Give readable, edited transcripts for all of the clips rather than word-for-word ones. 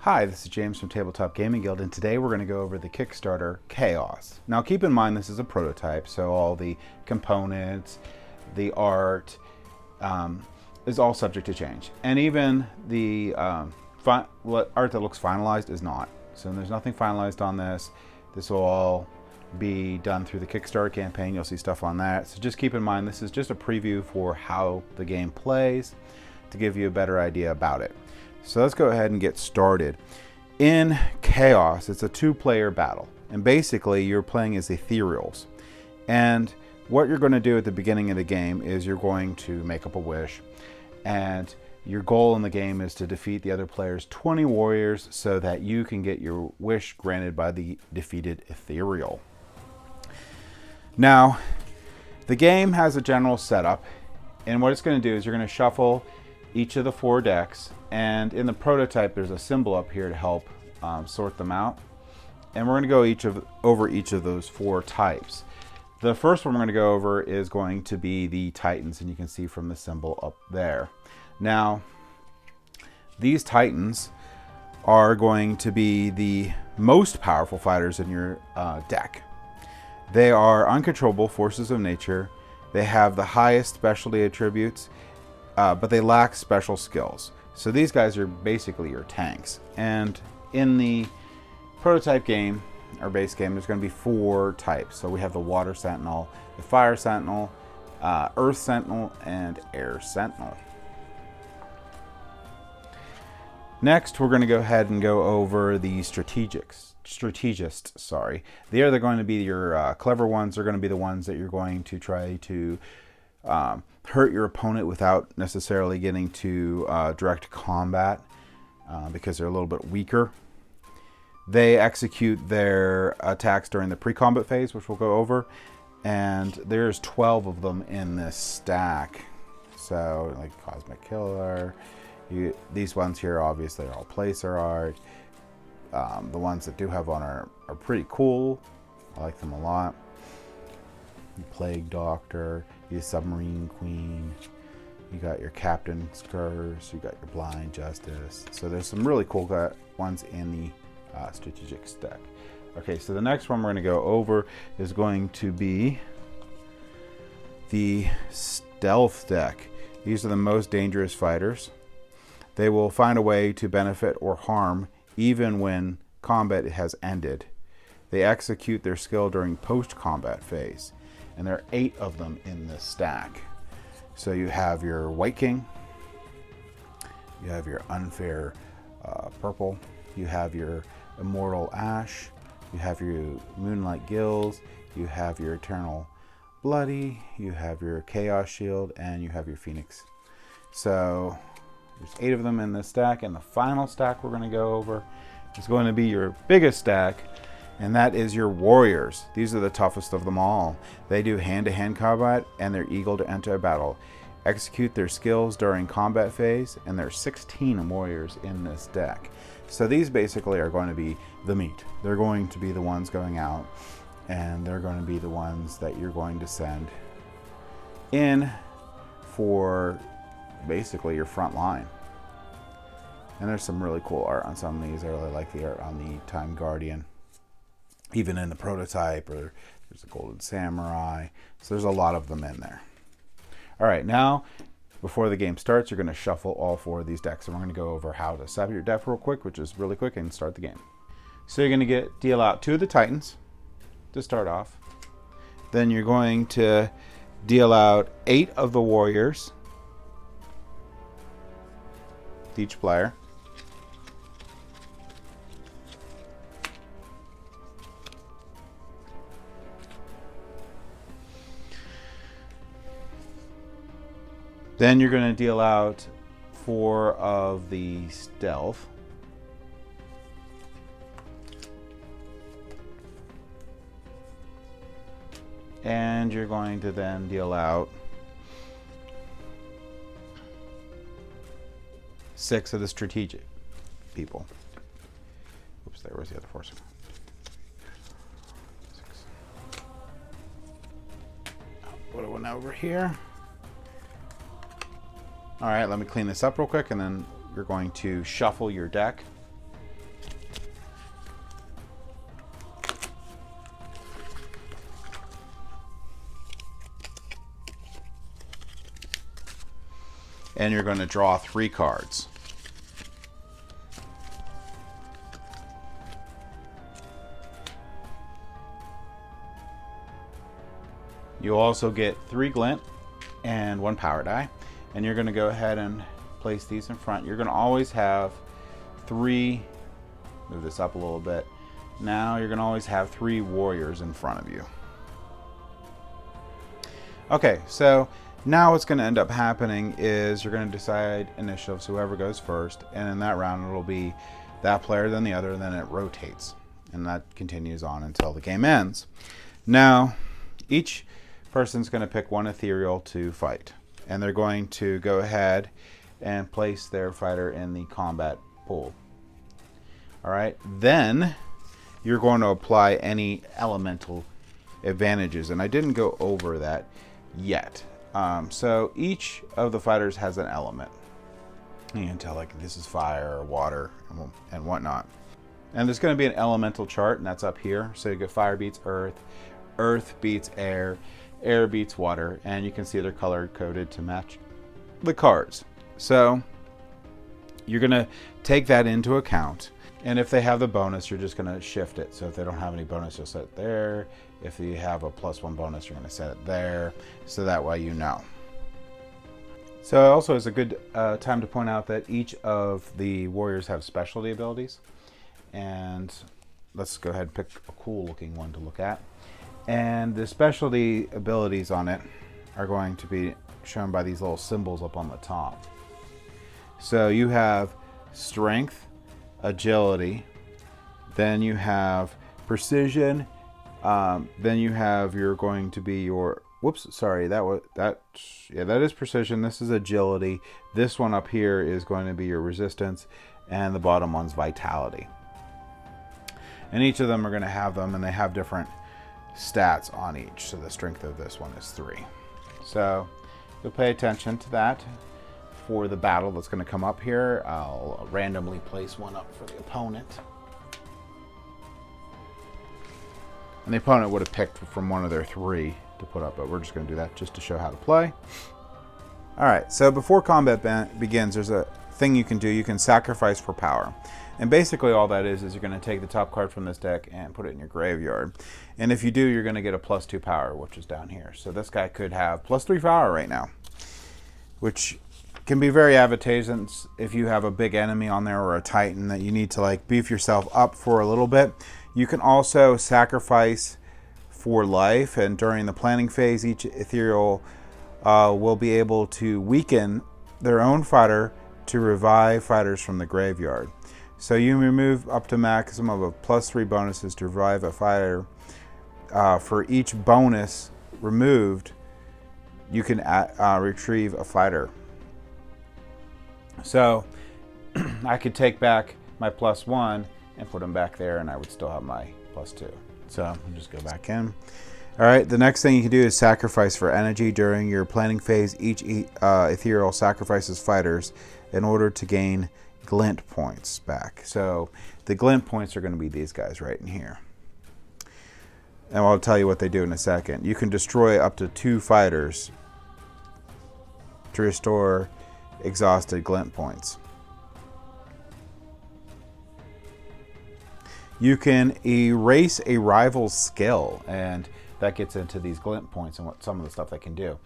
Hi, this is James from Tabletop Gaming Guild, and today we're going to go over the Kickstarter KAOS. Now keep in mind this is a prototype, so all the components, the art, is all subject to change. And even the art that looks finalized is not. So there's nothing finalized on this. This will all be done through the Kickstarter campaign. You'll see stuff on that. So just keep in mind this is just a preview for how the game plays to give you a better idea about it. So let's go ahead and get started. In KAOS, it's a two-player battle. And basically, you're playing as ethereals. And what you're going to do at the beginning of the game is you're going to make up a wish. And your goal in the game is to defeat the other player's 20 warriors so that you can get your wish granted by the defeated ethereal. Now, the game has a general setup. And what it's going to do is you're going to shuffle each of the 4 decks, and in the prototype there's a symbol up here to help sort them out, and we're going to go over each of those 4 types. The first one we're going to go over is going to be the Titans, and you can see from the symbol up there. Now these Titans are going to be the most powerful fighters in your deck. They are uncontrollable forces of nature. They have the highest specialty attributes, but they lack special skills. So these guys are basically your tanks. And in the prototype game, or base game, there's going to be 4 types. So we have the Water Sentinel, the Fire Sentinel, Earth Sentinel, and Air Sentinel. Next, we're going to go ahead and go over the strategists. They're going to be your clever ones. They're going to be the ones that you're going to try to hurt your opponent without necessarily getting to direct combat because they're a little bit weaker. They execute their attacks during the pre-combat phase, which we'll go over, and there's 12 of them in this stack. So like Cosmic Killer, these ones here obviously are all placer art. The ones that do have on are pretty cool. I like them a lot. Plague Doctor, your Submarine Queen, you got your Captain's Curse, you got your Blind Justice. So there's some really cool ones in the strategic stack. Okay, so the next one we're going to go over is going to be the Stealth deck. These are the most dangerous fighters. They will find a way to benefit or harm even when combat has ended. They execute their skill during post-combat phase. And there are 8 of them in this stack. So you have your White King, you have your Unfair Purple, you have your Immortal Ash, you have your Moonlight Gills, you have your Eternal Bloody, you have your Chaos Shield, and you have your Phoenix. So there's 8 of them in this stack, and the final stack we're going to go over is going to be your biggest stack, and that is your warriors. These are the toughest of them all. They do hand-to-hand combat, and they're eager to enter a battle. Execute their skills during combat phase, and there are 16 warriors in this deck. So these basically are going to be the meat. They're going to be the ones going out, and they're going to be the ones that you're going to send in for basically your front line. And there's some really cool art on some of these. I really like the art on the Time Guardian. Even in the prototype, or there's a Golden Samurai. So there's a lot of them in there. All right, now before the game starts, you're going to shuffle all 4 of these decks, and we're going to go over how to set up your deck real quick, which is really quick, and start the game. So you're going to deal out 2 of the Titans to start off. Then you're going to deal out 8 of the warriors to each player. Then you're going to deal out 4 of the Stealth. And you're going to then deal out 6 of the strategic people. Oops, there was the other 4. 6. I'll put one over here. All right, let me clean this up real quick, and then you're going to shuffle your deck. and you're going to draw 3 cards. You'll also get 3 glint and 1 power die, and you're going to go ahead and place these in front. You're going to always have 3, move this up a little bit. Now you're going to always have 3 warriors in front of you. Okay, so now what's going to end up happening is you're going to decide initiatives, whoever goes first, and in that round it'll be that player, then the other, and then it rotates. And that continues on until the game ends. Now, each person's going to pick 1 ethereal to fight, and they're going to go ahead and place their fighter in the combat pool. All right, then you're going to apply any elemental advantages, and I didn't go over that yet. So each of the fighters has an element. You can tell, like, this is fire or water and whatnot. And there's going to be an elemental chart, and that's up here. So you get fire beats earth, earth beats air, air beats water, and you can see they're color coded to match the cards. So you're going to take that into account, and if they have the bonus, you're just going to shift it. So if they don't have any bonus, you'll set it there. If you have a +1 bonus, you're going to set it there, so that way you know. So also it's a good time to point out that each of the warriors have specialty abilities, and let's go ahead and pick a cool looking one to look at. And the specialty abilities on it are going to be shown by these little symbols up on the top. So you have strength, agility, then you have precision, then you have that is precision. This is agility. This one up here is going to be your resistance, and the bottom one's vitality. And each of them are going to have them, and they have different stats on each. So the strength of this one is 3. So you'll pay attention to that for the battle that's going to come up here. I'll randomly place one up for the opponent. And the opponent would have picked from one of their 3 to put up, but we're just going to do that just to show how to play. All right, so before combat begins, there's a thing you can do. You can sacrifice for power. And basically all that is you're going to take the top card from this deck and put it in your graveyard. And if you do, you're going to get a +2 power, which is down here. So this guy could have +3 power right now, which can be very advantageous if you have a big enemy on there or a titan that you need to, like, beef yourself up for a little bit. You can also sacrifice for life, and during the planning phase, each ethereal will be able to weaken their own fighter to revive fighters from the graveyard. So you remove up to maximum of +3 bonuses to revive a fighter. For each bonus removed, you can retrieve a fighter. So I could take back my +1 and put them back there, and I would still have my +2. So I'll just go back in. All right, the next thing you can do is sacrifice for energy. During your planning phase, each ethereal sacrifices fighters in order to gain glint points back. So the glint points are going to be these guys right in here. And I'll tell you what they do in a second. You can destroy up to 2 fighters to restore exhausted glint points. You can erase a rival's skill, and that gets into these glint points and what some of the stuff they can do.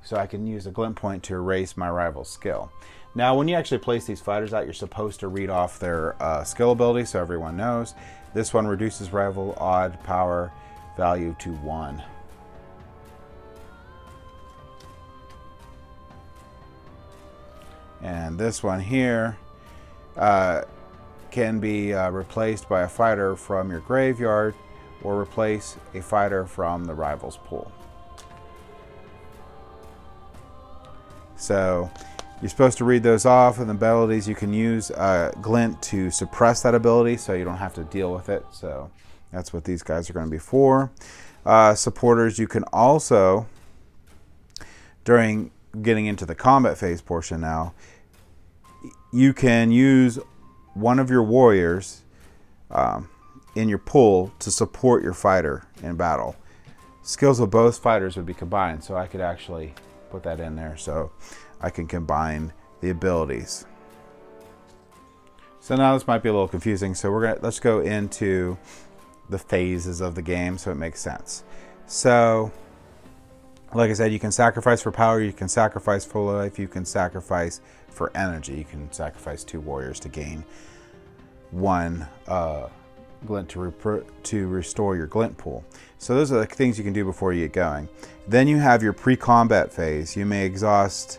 So I can use a glint point to erase my rival's skill. Now, when you actually place these fighters out, you're supposed to read off their skill ability so everyone knows. This one reduces rival odd power value to 1. And this one here can be replaced by a fighter from your graveyard, or replace a fighter from the rival's pool. So you're supposed to read those off, and the abilities you can use glint to suppress that ability so you don't have to deal with it. So that's what these guys are going to be for. Supporters, you can also, during getting into the combat phase portion now, you can use one of your warriors in your pool to support your fighter in battle. Skills of both fighters would be combined, so I could actually put that in there. So I can combine the abilities. So now this might be a little confusing, so let's go into the phases of the game so it makes sense. So like I said, you can sacrifice for power, you can sacrifice for life, you can sacrifice for energy. You can sacrifice 2 warriors to gain 1 glint to restore your glint pool. So those are the things you can do before you get going. Then you have your pre-combat phase. You may exhaust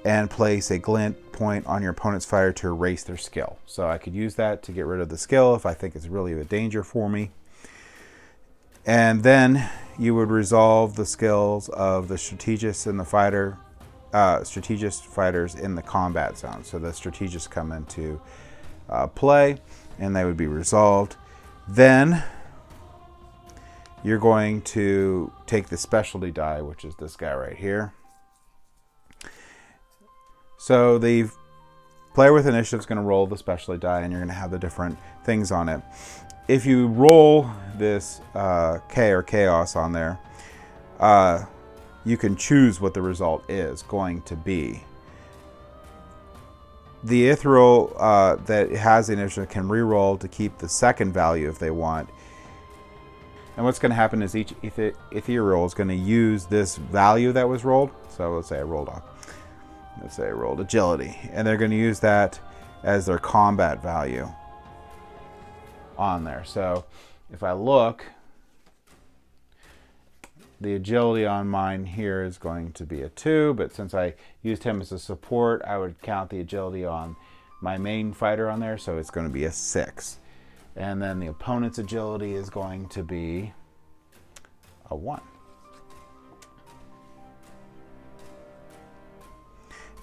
and place a glint point on your opponent's fighter to erase their skill. So I could use that to get rid of the skill if I think it's really a danger for me. And then you would resolve the skills of the strategists and the strategist fighters in the combat zone. So the strategists come into play and they would be resolved. Then you're going to take the specialty die, which is this guy right here. So the player with initiative is going to roll the specialty die, and you're going to have the different things on it. If you roll this K or KAOS on there, you can choose what the result is going to be. The ethereal that has the initiative can re-roll to keep the second value if they want. And what's going to happen is each ethereal is going to use this value that was rolled. So let's say I rolled agility, and they're going to use that as their combat value on there. So if I look, the agility on mine here is going to be a 2, but since I used him as a support, I would count the agility on my main fighter on there, so it's going to be a 6. And then the opponent's agility is going to be a 1.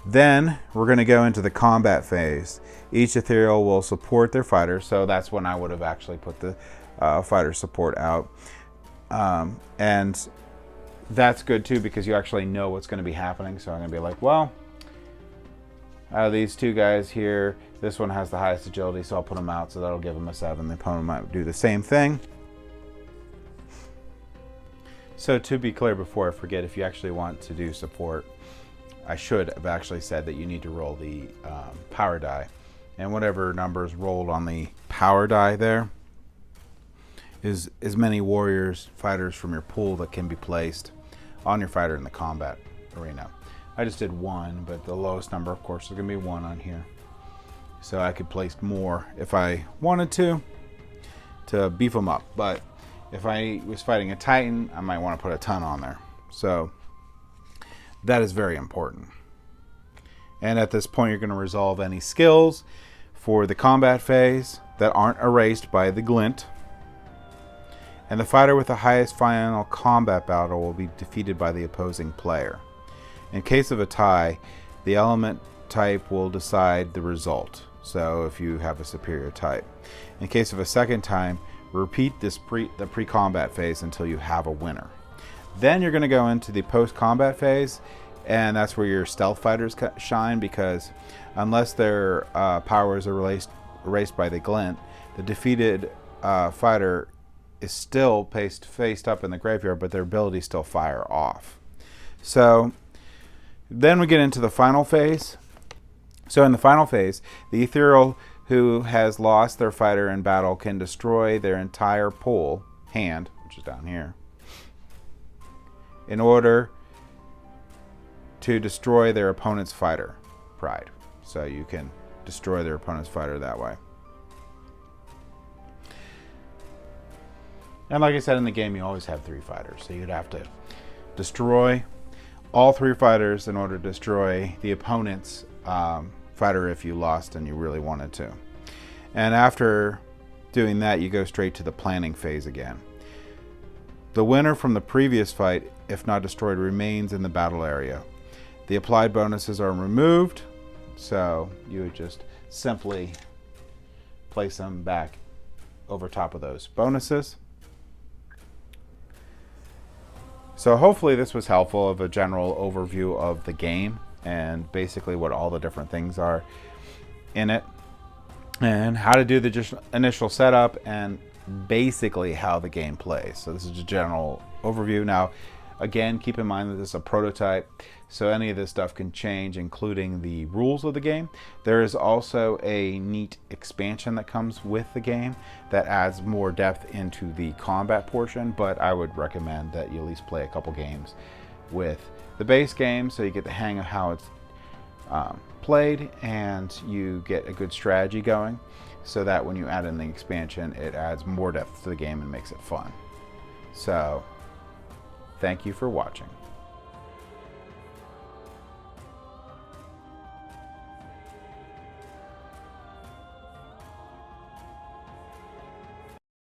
Then we're going to go into the combat phase. Each ethereal will support their fighter, so that's when I would have actually put the fighter support out. And that's good too, because you actually know what's going to be happening. So I'm going to be like, well, out of these 2 guys here, this one has the highest agility, so I'll put him out, so that'll give him a 7. The opponent might do the same thing. So to be clear, before I forget, if you actually want to do support, I should have actually said that you need to roll the power die. And whatever numbers rolled on the power die there is as many warriors, fighters from your pool that can be placed on your fighter in the combat arena. I just did 1, but the lowest number, of course, is going to be 1 on here. So I could place more if I wanted to beef them up. But if I was fighting a Titan, I might want to put a ton on there. So that is very important. And at this point, you're going to resolve any skills for the combat phase that aren't erased by the glint. And the fighter with the highest final combat battle will be defeated by the opposing player. In case of a tie, the element type will decide the result. So if you have a superior type. In case of a second time, repeat the pre-combat phase until you have a winner. Then you're going to go into the post-combat phase, and that's where your stealth fighters shine, because unless their powers are erased by the glint, the defeated fighter is still faced up in the graveyard, but their abilities still fire off. So then we get into the final phase. So in the final phase, the ethereal who has lost their fighter in battle can destroy their entire pool, hand, which is down here, in order to destroy their opponent's fighter, pride. So you can destroy their opponent's fighter that way. And like I said, in the game, you always have 3 fighters. So you'd have to destroy all 3 fighters in order to destroy the opponent's fighter if you lost and you really wanted to. And after doing that, you go straight to the planning phase again. The winner from the previous fight, if not destroyed, remains in the battle area. The applied bonuses are removed, so you would just simply place them back over top of those bonuses. So hopefully this was helpful of a general overview of the game and basically what all the different things are in it and how to do the just initial setup and basically how the game plays. So this is a general overview. Now, Again, keep in mind that this is a prototype, so any of this stuff can change, including the rules of the game. There is also a neat expansion that comes with the game that adds more depth into the combat portion, but I would recommend that you at least play a couple games with the base game so you get the hang of how it's played, and you get a good strategy going, so that when you add in the expansion, it adds more depth to the game and makes it fun. So, thank you for watching.